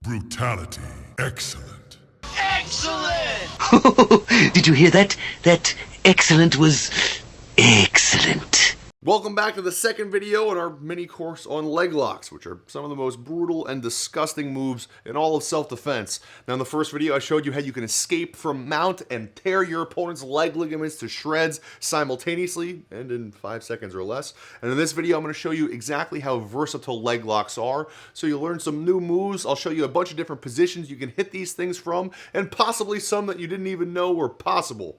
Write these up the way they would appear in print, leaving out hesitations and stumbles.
Brutality. Excellent. Excellent! Did you hear that? That excellent was excellent. Welcome back to the second video in our mini course on leg locks, which are some of the most brutal and disgusting moves in all of self-defense. Now in the first video I showed you how you can escape from mount and tear your opponent's leg ligaments to shreds simultaneously and in 5 seconds or less. And in this video I'm going to show you exactly how versatile leg locks are. So you'll learn some new moves, I'll show you a bunch of different positions you can hit these things from, and possibly some that you didn't even know were possible.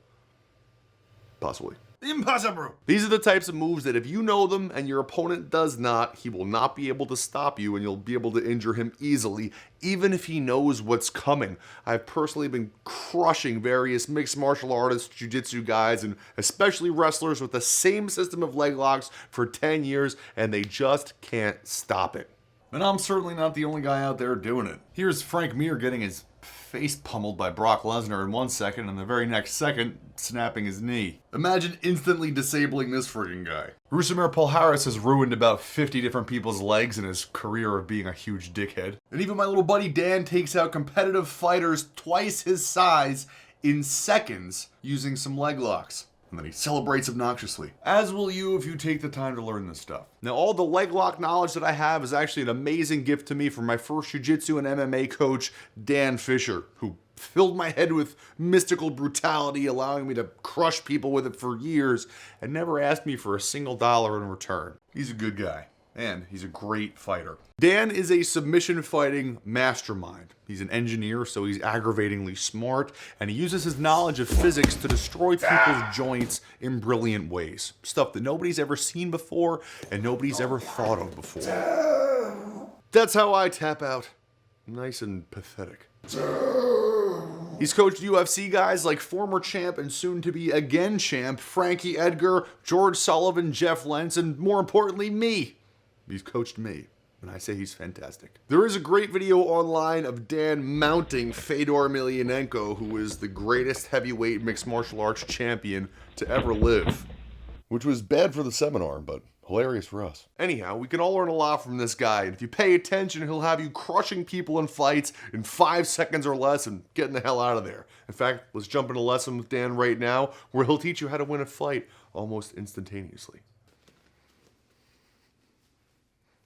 Possibly. Impossible. These are the types of moves that if you know them and your opponent does not, he will not be able to stop you and you'll be able to injure him easily, even if he knows what's coming. I've personally been crushing various mixed martial artists, jiu-jitsu guys, and especially wrestlers with the same system of leg locks for 10 years, and they just can't stop it. And I'm certainly not the only guy out there doing it. Here's Frank Mir getting his face pummeled by Brock Lesnar in 1 second, and the very next second, snapping his knee. Imagine instantly disabling this friggin' guy. Rusimir Palhares has ruined about 50 different people's legs in his career of being a huge dickhead. And even my little buddy Dan takes out competitive fighters twice his size in seconds using some leg locks. And then he celebrates obnoxiously. As will you if you take the time to learn this stuff. Now all the leg lock knowledge that I have is actually an amazing gift to me from my first jiu-jitsu and MMA coach, Dan Fisher, who filled my head with mystical brutality, allowing me to crush people with it for years, and never asked me for a single dollar in return. He's a good guy, and he's a great fighter. Dan is a submission fighting mastermind. He's an engineer, so he's aggravatingly smart, and he uses his knowledge of physics to destroy people's joints in brilliant ways. Stuff that nobody's ever seen before, and nobody's ever thought of before. That's how I tap out. Nice and pathetic. He's coached UFC guys like former champ and soon to be again champ Frankie Edgar, George Sullivan, Jeff Lentz, and more importantly me. He's coached me, and I say he's fantastic. There is a great video online of Dan mounting Fedor Emelianenko, who is the greatest heavyweight mixed martial arts champion to ever live. Which was bad for the seminar, but hilarious for us. Anyhow, we can all learn a lot from this guy, and if you pay attention, he'll have you crushing people in fights in 5 seconds or less and getting the hell out of there. In fact, let's jump into a lesson with Dan right now, where he'll teach you how to win a fight almost instantaneously.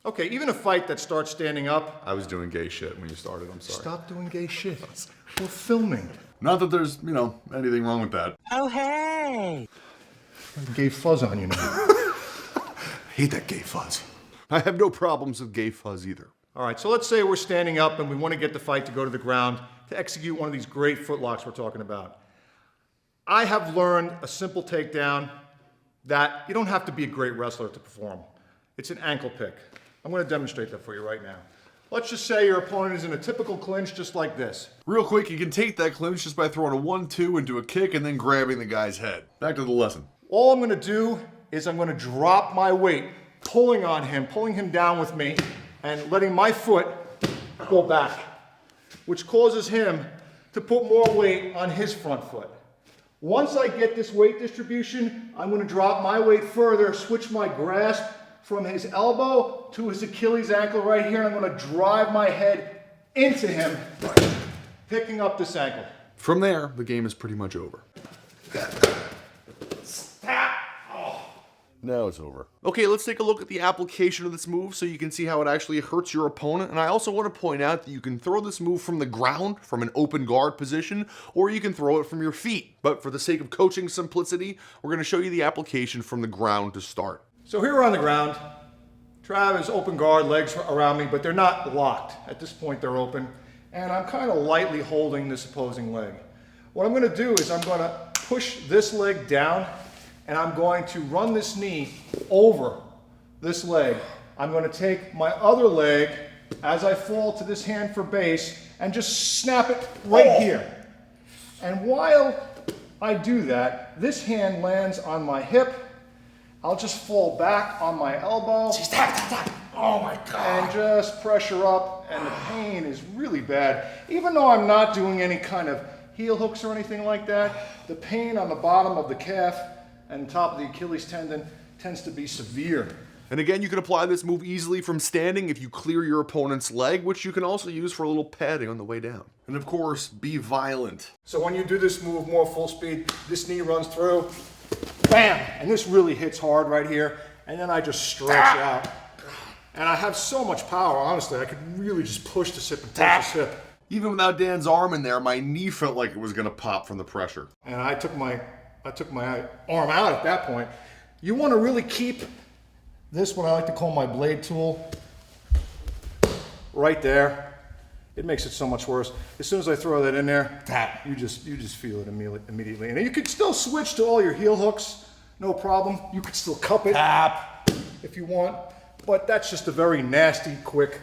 Okay, even a fight that starts standing up. I was doing gay shit when you started, I'm sorry. Stop doing gay shit. We're filming. Not that there's, anything wrong with that. Oh, hey! Gay fuzz on you now. I hate that gay fuzz. I have no problems with gay fuzz either. All right, so let's say we're standing up and we want to get the fight to go to the ground to execute one of these great footlocks we're talking about. I have learned a simple takedown that you don't have to be a great wrestler to perform. It's an ankle pick. I'm going to demonstrate that for you right now. Let's just say your opponent is in a typical clinch just like this. Real quick, you can take that clinch just by throwing a 1-2 into a kick and then grabbing the guy's head. Back to the lesson. All I'm going to do is I'm going to drop my weight, pulling him down with me, and letting my foot go back, which causes him to put more weight on his front foot. Once I get this weight distribution, I'm going to drop my weight further, switch my grasp from his elbow to his Achilles ankle right here, and I'm going to drive my head into him, picking up this ankle. From there, the game is pretty much over. Now it's over. Okay, let's take a look at the application of this move so you can see how it actually hurts your opponent. And I also want to point out that you can throw this move from the ground, from an open guard position, or you can throw it from your feet. But for the sake of coaching simplicity, we're going to show you the application from the ground to start. So here we're on the ground. Trav is open guard, legs around me, but they're not locked. At this point, they're open. And I'm kind of lightly holding this opposing leg. What I'm going to do is I'm going to push this leg down, and I'm going to run this knee over this leg. I'm going to take my other leg as I fall to this hand for base and just snap it right here. And while I do that, this hand lands on my hip. I'll just fall back on my elbow. Oh my God. And just pressure up, and the pain is really bad. Even though I'm not doing any kind of heel hooks or anything like that, the pain on the bottom of the calf and top of the Achilles tendon tends to be severe. And again, you can apply this move easily from standing if you clear your opponent's leg, which you can also use for a little padding on the way down. And of course, be violent. So when you do this move more full speed, this knee runs through, bam, and this really hits hard right here, and then I just stretch out. And I have so much power, honestly, I could really just push this hip and push this hip. Even without Dan's arm in there, my knee felt like it was gonna pop from the pressure. And I took my arm out at that point. You want to really keep this, what I like to call my blade tool, right there. It makes it so much worse. As soon as I throw that in there, tap, you just feel it immediately. And you could still switch to all your heel hooks, no problem. You could still cup it, tap, if you want. But that's just a very nasty, quick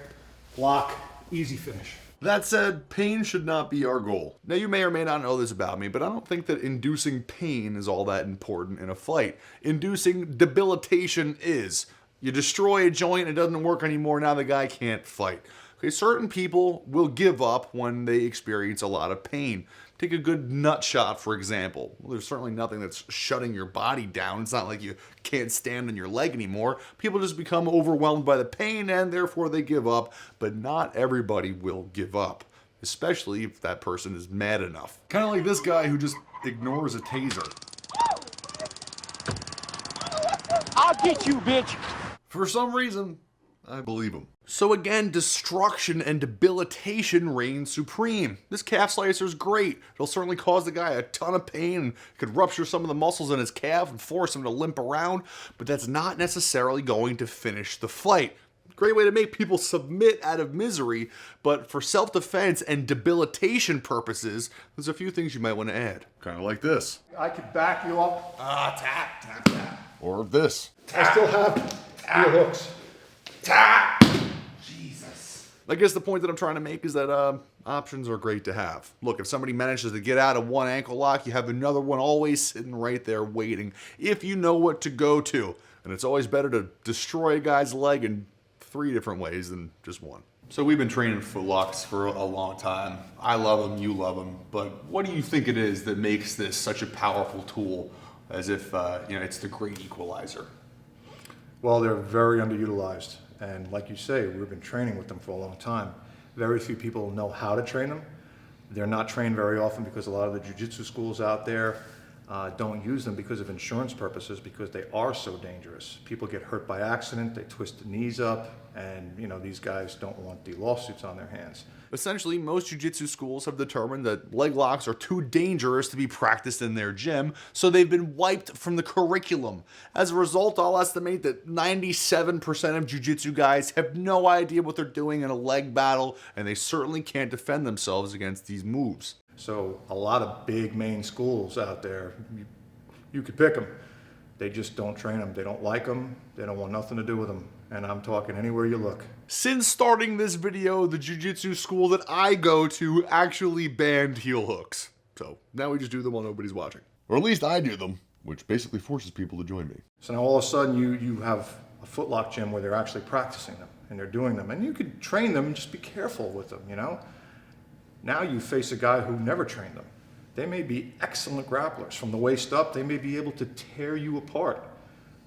lock, easy finish. That said, pain should not be our goal. Now, you may or may not know this about me, but I don't think that inducing pain is all that important in a fight. Inducing debilitation is. You destroy a joint, it doesn't work anymore, now the guy can't fight. Okay, certain people will give up when they experience a lot of pain. Take a good nut shot, for example. Well, there's certainly nothing that's shutting your body down. It's not like you can't stand on your leg anymore. People just become overwhelmed by the pain and therefore they give up. But not everybody will give up, especially if that person is mad enough. Kind of like this guy who just ignores a taser. I'll get you, bitch. For some reason, I believe him. So again, destruction and debilitation reign supreme. This calf slicer is great. It'll certainly cause the guy a ton of pain and could rupture some of the muscles in his calf and force him to limp around, but that's not necessarily going to finish the fight. Great way to make people submit out of misery, but for self-defense and debilitation purposes, there's a few things you might want to add. Kind of like this. I could back you up. Tap, tap, tap. Or this. I still have heel hooks. Tap! Jesus. I guess the point that I'm trying to make is that options are great to have. Look, if somebody manages to get out of one ankle lock, you have another one always sitting right there waiting, if you know what to go to. And it's always better to destroy a guy's leg in 3 different ways than just one. So we've been training footlocks for a long time. I love them, you love them, but what do you think it is that makes this such a powerful tool, as if it's the great equalizer? Well, they're very underutilized. And like you say, we've been training with them for a long time. Very few people know how to train them. They're not trained very often because a lot of the jiu-jitsu schools out there don't use them because of insurance purposes, because they are so dangerous. People get hurt by accident, they twist the knees up, and these guys don't want the lawsuits on their hands. Essentially, most jiu-jitsu schools have determined that leg locks are too dangerous to be practiced in their gym, so they've been wiped from the curriculum. As a result, I'll estimate that 97% of jiu-jitsu guys have no idea what they're doing in a leg battle, and they certainly can't defend themselves against these moves. So a lot of big main schools out there, you could pick them. They just don't train them. They don't like them. They don't want nothing to do with them. And I'm talking anywhere you look. Since starting this video, the jiu-jitsu school that I go to actually banned heel hooks. So now we just do them while nobody's watching. Or at least I do them, which basically forces people to join me. So now all of a sudden you have a footlock gym where they're actually practicing them and they're doing them. And you could train them and just be careful with them, Now you face a guy who never trained them. They may be excellent grapplers. From the waist up, they may be able to tear you apart.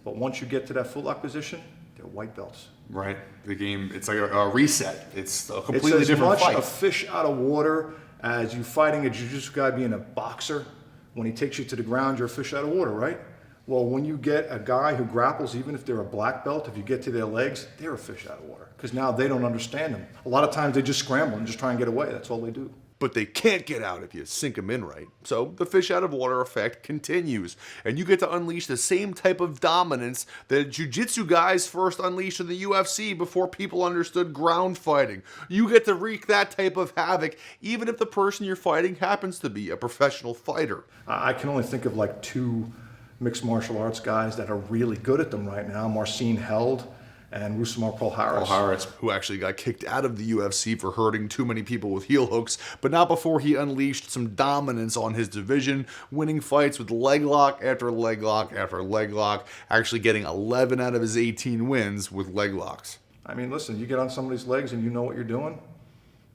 But once you get to that footlock position, they're white belts. Right. The game, it's like a reset. It's a completely different It's as fight. much a fish out of water as you fighting a jiu-jitsu guy being a boxer. When he takes you to the ground, you're a fish out of water, right? Well, when you get a guy who grapples, even if they're a black belt, if you get to their legs, they're a fish out of water. Because now they don't understand them. A lot of times they just scramble and just try and get away. That's all they do. But they can't get out if you sink them in right. So the fish out of water effect continues, and you get to unleash the same type of dominance that jiu-jitsu guys first unleashed in the UFC before people understood ground fighting. You get to wreak that type of havoc, even if the person you're fighting happens to be a professional fighter. I can only think of like 2 mixed martial arts guys that are really good at them right now. Marcin Held and Rousimar Palhares. Who actually got kicked out of the UFC for hurting too many people with heel hooks, but not before he unleashed some dominance on his division, winning fights with leg lock after leg lock after leg lock, actually getting 11 out of his 18 wins with leg locks. I mean, listen, you get on somebody's legs and you know what you're doing,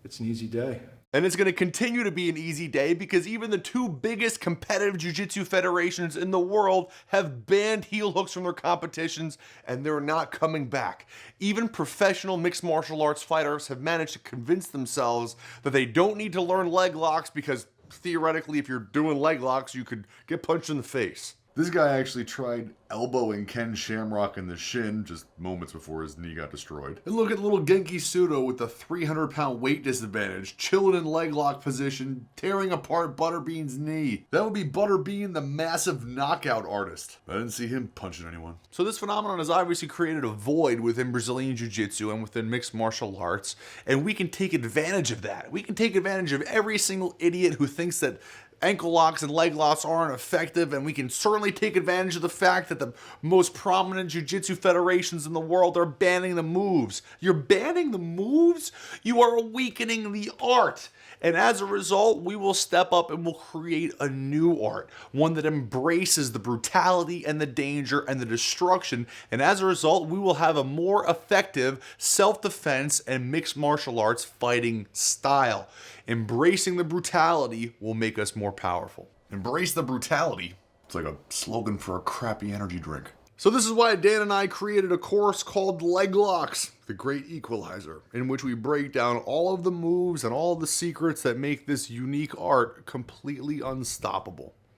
it's an easy day. And it's going to continue to be an easy day because even the two biggest competitive jiu-jitsu federations in the world have banned heel hooks from their competitions, and they're not coming back. Even professional mixed martial arts fighters have managed to convince themselves that they don't need to learn leg locks because theoretically, if you're doing leg locks, you could get punched in the face. This guy actually tried elbowing Ken Shamrock in the shin just moments before his knee got destroyed. And look at little Genki Sudo with the 300-pound weight disadvantage, chilling in leg lock position, tearing apart Butterbean's knee. That would be Butterbean, the massive knockout artist. I didn't see him punching anyone. So this phenomenon has obviously created a void within Brazilian Jiu-Jitsu and within mixed martial arts, and we can take advantage of that. We can take advantage of every single idiot who thinks that ankle locks and leg locks aren't effective, and we can certainly take advantage of the fact that the most prominent jiu-jitsu federations in the world are banning the moves. You're banning the moves? You are weakening the art. And as a result, we will step up and we'll create a new art, one that embraces the brutality and the danger and the destruction. And as a result, we will have a more effective self-defense and mixed martial arts fighting style. Embracing the brutality will make us more powerful. Embrace the brutality. It's like a slogan for a crappy energy drink. So this is why Dan and I created a course called Leglocks, the Great Equalizer, in which we break down all of the moves and all of the secrets that make this unique art completely unstoppable.